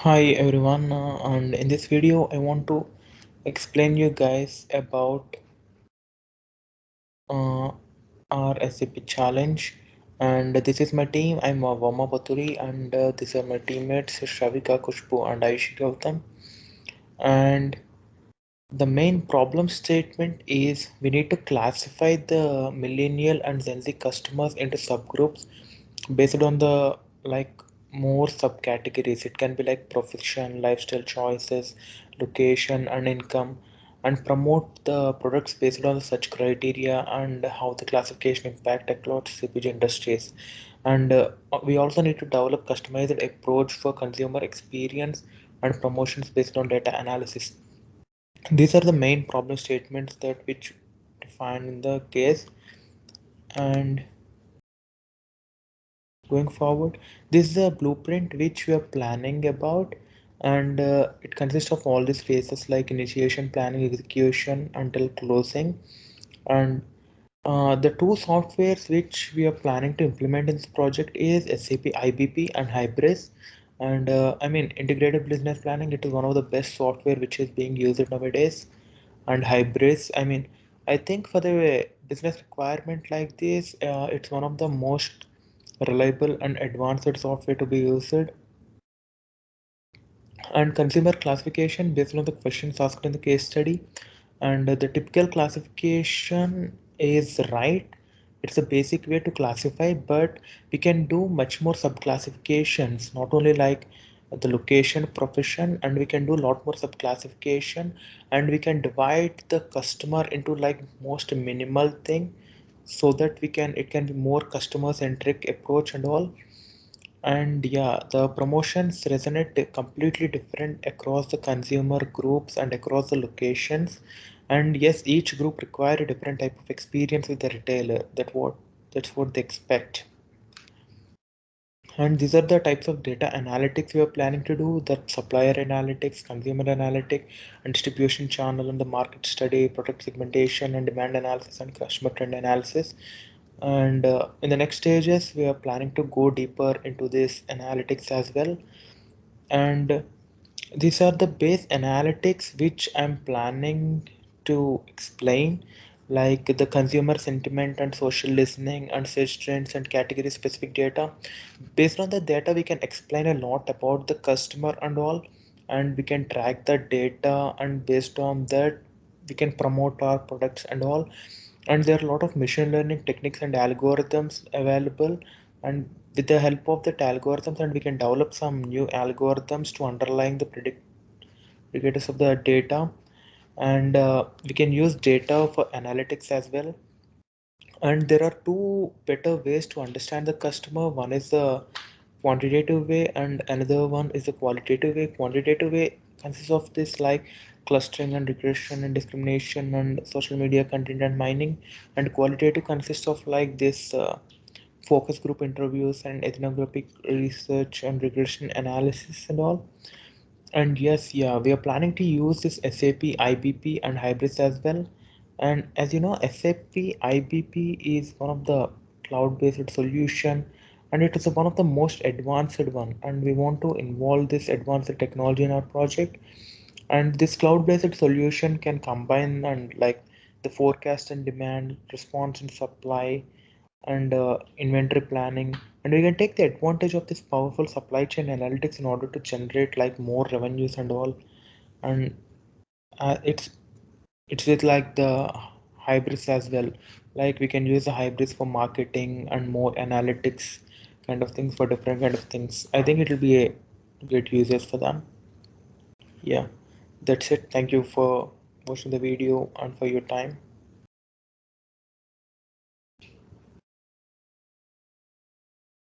Hi everyone, and in this video I want to explain you guys about uh, our SAP challenge. And this is my team. I'm Vama Paturi, and these are my teammates Shavika, Kushbu, and Ayushi Gautam. And the main problem statement is we need to classify the millennial and Gen Z customers into subgroups based on the like more subcategories. It can be like profession, lifestyle choices, location, and income, and promote the products based on such criteria and how the classification impact across CPG industries. And we also need to develop customized approach for consumer experience and promotions based on data analysis. These are the main problem statements that which defined in the case. And going forward, this is a blueprint which we are planning about, and it consists of all these phases like initiation, planning, execution until closing. And the two softwares which we are planning to implement in this project is SAP IBP and Hybris. And I mean, integrated business planning, it is one of the best software which is being used nowadays. And Hybris, I mean, I think for the business requirement like this, it's one of the most reliable and advanced software to be used. And consumer classification based on the questions asked in the case study, and the typical classification is right. It's a basic way to classify, but we can do much more subclassifications, not only like the location, profession, and we can do a lot more subclassification, and we can divide the customer into like most minimal thing, so that we can it can be more customer centric approach and all. And yeah, the promotions resonate completely different across the consumer groups and across the locations. And yes, each group require a different type of experience with the retailer. That's what they expect. And these are the types of data analytics we are planning to do: the supplier analytics, consumer analytics, and distribution channel and the market study, product segmentation and demand analysis, and customer trend analysis. And in the next stages, we are planning to go deeper into this analytics as well. And these are the base analytics which I'm planning to explain, like the consumer sentiment and social listening and search trends and category specific data. Based on the data, we can explain a lot about the customer and all, and we can track the data, and based on that, we can promote our products and all. And there are a lot of machine learning techniques and algorithms available, and with the help of that algorithms, and we can develop some new algorithms to underline the predictors of the data. And we can use data for analytics as well. And there are two better ways to understand the customer. One is the quantitative way, and another one is the qualitative way. Quantitative way consists of this like clustering and regression and discrimination and social media content and mining. And qualitative consists of like this focus group interviews and ethnographic research and regression analysis and all. And yes, yeah, we are planning to use this SAP IBP and Hybris as well. And as you know, SAP IBP is one of the cloud-based solution, and it is one of the most advanced one. And we want to involve this advanced technology in our project. And this cloud-based solution can combine and like the forecast and demand, response and supply, and inventory planning. And we can take the advantage of this powerful supply chain analytics in order to generate like more revenues and all. And it's with like the hybrids as well. Like we can use the hybrids for marketing and more analytics kind of things for different kind of things. I think it will be a great users for them. Yeah, that's it. Thank you for watching the video and for your time.